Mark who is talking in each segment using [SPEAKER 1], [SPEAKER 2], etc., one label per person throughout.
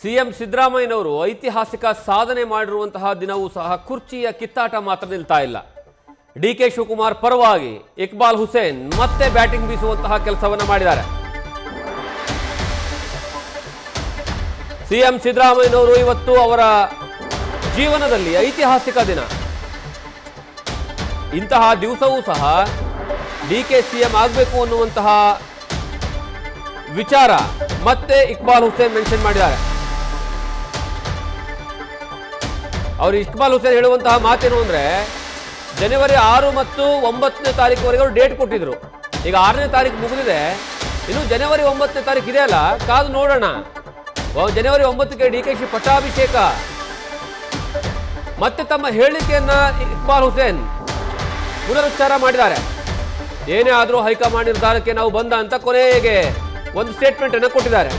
[SPEAKER 1] CM ಸಿದ್ದರಾಮಯ್ಯನವರು ಐತಿಹಾಸಿಕ ಸಾಧನೆ ಮಾಡಿರುವಂತಹ ದಿನವೂ ಸಹ ಕುರ್ಚಿಯ ಕಿತ್ತಾಟ ಮಾತ್ರ ನಿಲ್ತಾ ಇಲ್ಲ. ಡಿಕೆ ಶಿವಕುಮಾರ್ ಪರವಾಗಿ ಇಕ್ಬಾಲ್ ಹುಸೇನ್ ಮತ್ತೆ ಬ್ಯಾಟಿಂಗ್ ಬೀಸುವಂತಹ ಕೆಲಸವನ್ನ ಮಾಡಿದ್ದಾರೆ. ಸಿಎಂ ಸಿದ್ದರಾಮಯ್ಯನವರು ಇವತ್ತು ಅವರ ಜೀವನದಲ್ಲಿ ಐತಿಹಾಸಿಕ ದಿನ. ಇಂತಹ ದಿವಸವೂ ಸಹ ಡಿಕೆ ಸಿಎಂ ಆಗಬೇಕು ಅನ್ನುವಂತಹ ವಿಚಾರ ಮತ್ತೆ ಇಕ್ಬಾಲ್ ಹುಸೇನ್ ಮೆನ್ಷನ್ ಮಾಡಿದ್ದಾರೆ. ಅವರು ಇಕ್ಬಾಲ್ ಹುಸೇನ್ ಹೇಳುವಂತಹ ಮಾತೇನು ಅಂದ್ರೆ, ಜನವರಿ 6 ಮತ್ತು 9ನೇ ತಾರೀಕುವರೆಗೆ ಅವರು ಡೇಟ್ ಕೊಟ್ಟಿದ್ರು. ಈಗ 6ನೇ ತಾರೀಕು ಮುಗಿದಿದೆ, ಇನ್ನು ಜನವರಿ 9ನೇ ತಾರೀಕು ಇದೆ ಅಲ್ಲ, ಕಾದು ನೋಡೋಣ. ಜನವರಿ 9ಕ್ಕೆ ಡಿಕೆಶಿ ಪಟ್ಟಾಭಿಷೇಕ. ಮತ್ತೆ ತಮ್ಮ ಹೇಳಿಕೆಯನ್ನ ಇಕ್ಬಾಲ್ ಹುಸೇನ್ ಪುನರುಚ್ಚಾರ ಮಾಡಿದ್ದಾರೆ. ಏನೇ ಆದರೂ ಹೈಕಮಾಂಡ್ ನಿರ್ಧಾರಕ್ಕೆ ನಾವು ಬಂದ ಅಂತ ಕೊನೆಗೆ ಒಂದು ಸ್ಟೇಟ್ಮೆಂಟ್ ಅನ್ನು ಕೊಟ್ಟಿದ್ದಾರೆ.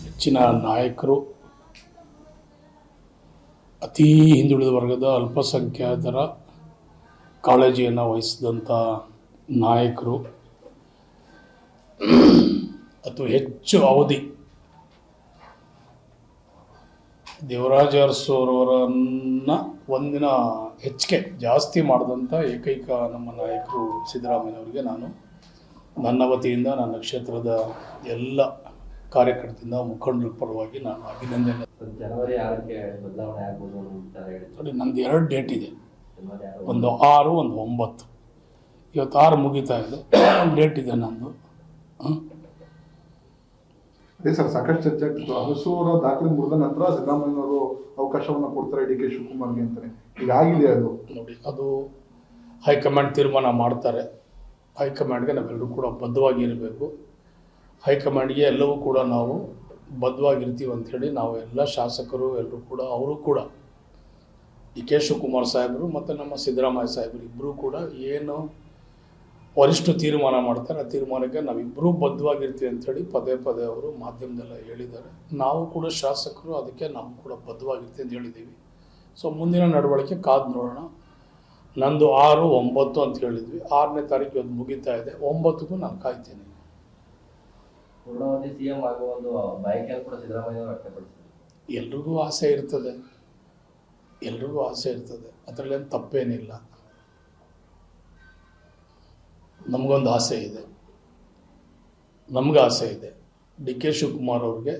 [SPEAKER 2] ಹೆಚ್ಚಿನ ನಾಯಕರು, ಅತಿ ಹಿಂದುಳಿದ ವರ್ಗದ ಅಲ್ಪಸಂಖ್ಯಾತರ ಕಾಳಜಿಯನ್ನು ವಹಿಸಿದಂಥ ನಾಯಕರು, ಅಥವಾ ಹೆಚ್ಚು ಅವಧಿ ದೇವರಾಜ ಅರಸು ಒಂದಿನ ಹೆಚ್ಚಿಗೆ ಜಾಸ್ತಿ ಮಾಡಿದಂಥ ಏಕೈಕ ನಮ್ಮ ನಾಯಕರು ಸಿದ್ದರಾಮಯ್ಯನವರಿಗೆ ನಾನು ನನ್ನ ವತಿಯಿಂದ, ನನ್ನ ಕ್ಷೇತ್ರದ ಎಲ್ಲ ಕಾರ್ಯಕರ್ತರಿಂದ, ಮುಖಂಡರ ಪರವಾಗಿ ನಾನು ಅಭಿನಂದನೆ.
[SPEAKER 3] ಜನವರಿ 6ಕ್ಕೆ ಬದಲಾವಣೆ ಆಗ್ಬೋದು
[SPEAKER 2] ನೋಡಿ, ನಂದು 2 ಡೇಟ್ ಇದೆ, ಒಂದು 6, ಒಂದು 9. ಇವತ್ತು 6 ಮುಗಿತಾ ಇದೆ, ಒಂದು ಡೇಟ್ ಇದೆ ನಂದು.
[SPEAKER 4] ಅದೇ ಸರ್, ಸಾಕಷ್ಟು ಚರ್ಚೆ ಆಗ್ತಿತ್ತು. ಅರಸೂರ ದಾಖಲೆ ಮುರಿದ ನಂತರ ಸಿದ್ದರಾಮಯ್ಯನವರು ಅವಕಾಶವನ್ನು ಕೊಡ್ತಾರೆ ಡಿ ಕೆ ಶಿವಕುಮಾರ್ಗೆ ಅಂತಾರೆ. ಈಗ ಆಗಿದೆ ಅದು.
[SPEAKER 2] ನೋಡಿ, ಅದು ಹೈಕಮಾಂಡ್ ತೀರ್ಮಾನ ಮಾಡ್ತಾರೆ. ಹೈಕಮಾಂಡ್ಗೆ ನಾವೆಲ್ಲರೂ ಕೂಡ ಬದ್ಧವಾಗಿರಬೇಕು. ಹೈಕಮಾಂಡ್ಗೆ ಎಲ್ಲವೂ ಕೂಡ ನಾವು ಬದ್ಧವಾಗಿರ್ತೀವಿ ಅಂಥೇಳಿ ನಾವು ಎಲ್ಲ ಶಾಸಕರು ಎಲ್ಲರೂ ಕೂಡ, ಅವರು ಕೂಡ ಡಿ ಕೆ ಶಿವಕುಮಾರ್ ಸಾಹೇಬರು ಮತ್ತು ನಮ್ಮ ಸಿದ್ದರಾಮಯ್ಯ ಸಾಹೇಬರು ಇಬ್ಬರೂ ಕೂಡ ಏನು ವರಿಷ್ಠ ತೀರ್ಮಾನ ಮಾಡ್ತಾರೆ, ಆ ತೀರ್ಮಾನಕ್ಕೆ ನಾವಿಬ್ಬರೂ ಬದ್ಧವಾಗಿರ್ತೀವಿ ಅಂಥೇಳಿ ಪದೇ ಪದೇ ಅವರು ಮಾಧ್ಯಮದಲ್ಲ ಹೇಳಿದ್ದಾರೆ. ನಾವು ಕೂಡ ಶಾಸಕರು ಅದಕ್ಕೆ ನಾವು ಕೂಡ ಬದ್ಧವಾಗಿರ್ತೀವಿ ಅಂತ ಹೇಳಿದ್ದೀವಿ. ಸೊ ಮುಂದಿನ ನಡವಳಿಕೆ ಕಾದು ನೋಡೋಣ. ನಂದು 6, 9 ಅಂತ ಹೇಳಿದ್ವಿ. 6ನೇ ತಾರೀಕು ಇವತ್ತು ಮುಗಿತಾ ಇದೆ, 9ಕ್ಕೂ ನಾನು ಕಾಯ್ತೀನಿ.
[SPEAKER 3] ಪೂರ್ಣಾವಧಿ ಸಿಎಂ ಆಗುವ ಒಂದು ಬಯಕೆಯನ್ನು ಕೂಡ ಸಿದ್ದರಾಮಯ್ಯ ವ್ಯಕ್ತಪಡಿಸಿದ್ದಾರೆ.
[SPEAKER 2] ಎಲ್ರಿಗೂ ಆಸೆ ಇರ್ತದೆ, ಎಲ್ರಿಗೂ ಆಸೆ ಇರ್ತದೆ, ಅದರಲ್ಲೇನು ತಪ್ಪೇನಿಲ್ಲ. ನಮಗೊಂದು ಆಸೆ ಇದೆ, ನಮ್ಗೆ ಆಸೆ ಇದೆ. ಡಿ ಕೆ ಶಿವಕುಮಾರ್ ಅವ್ರಿಗೆ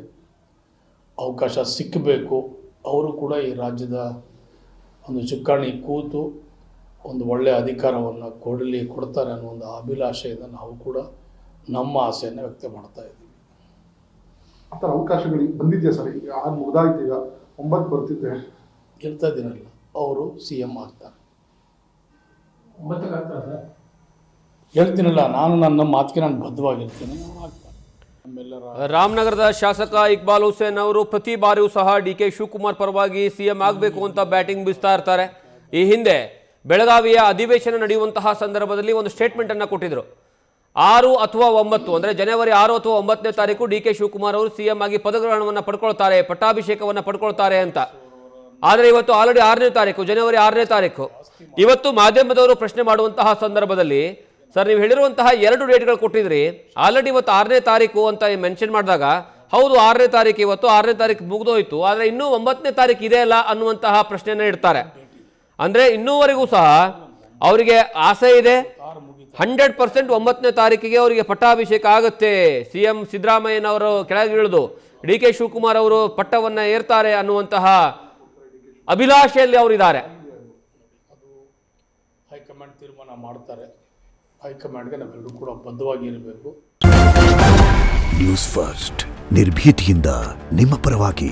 [SPEAKER 2] ಅವಕಾಶ ಸಿಕ್ಕಬೇಕು. ಅವರು ಕೂಡ ಈ ರಾಜ್ಯದ ಒಂದು ಚುಕ್ಕಾಣಿ ಕೂತು ಒಂದು ಒಳ್ಳೆಯ ಅಧಿಕಾರವನ್ನು ಕೊಡ್ತಾರೆ ಅನ್ನೋ ಒಂದು ಅಭಿಲಾಷೆಯಿಂದ ನಾವು ಕೂಡ ನಮ್ಮ ಆಸೆಯನ್ನು ವ್ಯಕ್ತ ಮಾಡ್ತಾ ಇದ್ದೀವಿ.
[SPEAKER 4] ಆ ಥರ ಅವಕಾಶಗಳು ಬಂದಿದೆಯಾ ಸರ್? ಈಗ 6 ಮುಗ್ದಾಯ್ತು, ಈಗ 9 ಬರ್ತಿದ್ದೆ.
[SPEAKER 2] ಹೇಳ್ತಾ ಇದ್ದೀನಲ್ಲ, ಅವರು CM ಆಗ್ತಾರೆ.
[SPEAKER 4] 9ಕ್ಕೆ ಆಗ್ತಾರೆ ಸರ್?
[SPEAKER 2] ಹೇಳ್ತೀನಲ್ಲ, ನಾನು ನನ್ನ ಮಾತಿಗೆ ನಾನು ಬದ್ಧವಾಗಿರ್ತೀನಿ.
[SPEAKER 1] ರಾಮನಗರದ ಶಾಸಕ ಇಕ್ಬಾಲ್ ಹುಸೇನ್ ಅವರು ಪ್ರತಿ ಬಾರಿಯೂ ಸಹ ಡಿಕೆ ಶಿವಕುಮಾರ್ ಪರವಾಗಿ CM ಆಗಬೇಕು ಅಂತ ಬ್ಯಾಟಿಂಗ್ ಬೀಸ್ತಾ ಇರ್ತಾರೆ. ಈ ಹಿಂದೆ ಬೆಳಗಾವಿಯ ಅಧಿವೇಶನ ನಡೆಯುವಂತಹ ಸಂದರ್ಭದಲ್ಲಿ ಒಂದು ಸ್ಟೇಟ್ಮೆಂಟ್ ಅನ್ನು ಕೊಟ್ಟಿದ್ರು. 6 ಅಥವಾ 9 ಅಂದರೆ ಜನವರಿ 6 ಅಥವಾ 9ನೇ ತಾರೀಕು ಡಿಕೆ ಶಿವಕುಮಾರ್ ಅವರು CM ಆಗಿ ಪದಗ್ರಹಣವನ್ನು ಪಡ್ಕೊಳ್ತಾರೆ, ಪಟ್ಟಾಭಿಷೇಕವನ್ನು ಪಡ್ಕೊಳ್ತಾರೆ ಅಂತ. ಆದರೆ ಇವತ್ತು ಆಲ್ರೆಡಿ 6ನೇ ತಾರೀಕು, ಜನವರಿ 6ನೇ ತಾರೀಕು. ಇವತ್ತು ಮಾಧ್ಯಮದವರು ಪ್ರಶ್ನೆ ಮಾಡುವಂತಹ ಸಂದರ್ಭದಲ್ಲಿ, ಸರ್ ನೀವು ಹೇಳಿರುವಂತಹ 2 ಡೇಟ್ಗಳು ಕೊಟ್ಟಿದ್ರಿ, ಆಲ್ರೆಡಿ ಇವತ್ತು 6ನೇ ತಾರೀಕು ಅಂತ ಮೆನ್ಷನ್ ಮಾಡಿದಾಗ, ಹೌದು 6ನೇ ತಾರೀಕು ಇವತ್ತು, 6ನೇ ತಾರೀಕು ಮುಗಿದೋಯ್ತು, ಆದರೆ ಇನ್ನೂ 9ನೇ ತಾರೀಕು ಇದೆ ಅಲ್ಲ ಅನ್ನುವಂತಹ ಪ್ರಶ್ನೆಯನ್ನು ಇಡ್ತಾರೆ. ಅಂದರೆ ಇನ್ನೂವರೆಗೂ ಸಹ ಅವರಿಗೆ ಆಸೆ ಇದೆ, 100% 9ನೇ ತಾರೀಕಿಗೆ ಅವರಿಗೆ ಪಟ್ಟಾಭಿಷೇಕ ಆಗುತ್ತೆ. CM ಸಿದ್ದರಾಮಯ್ಯನವರು ಕೆಳಗಿಳಿದು ಡಿ ಕೆ ಶಿವಕುಮಾರ್ ಅವರು ಪಟ್ಟವನ್ನು ಏರ್ತಾರೆ ಅನ್ನುವಂತಹ ಅಭಿಲಾಷೆಯಲ್ಲಿ ಅವರಿದ್ದಾರೆ.
[SPEAKER 2] ಅದು ಹೈಕಮಾಂಡ್ ತೀರ್ಮಾನ ಮಾಡ್ತಾರೆ. ಹೈಕಮಾಂಡ್ಗೆ ನಾವೆಲ್ಲರೂ ಕೂಡ ಬದ್ಧವಾಗಿರಬೇಕು.
[SPEAKER 5] ನ್ಯೂಸ್ ಫಸ್ಟ್, ನಿರ್ಭೀತಿಯಿಂದ ನಿಮ್ಮ ಪರವಾಗಿ.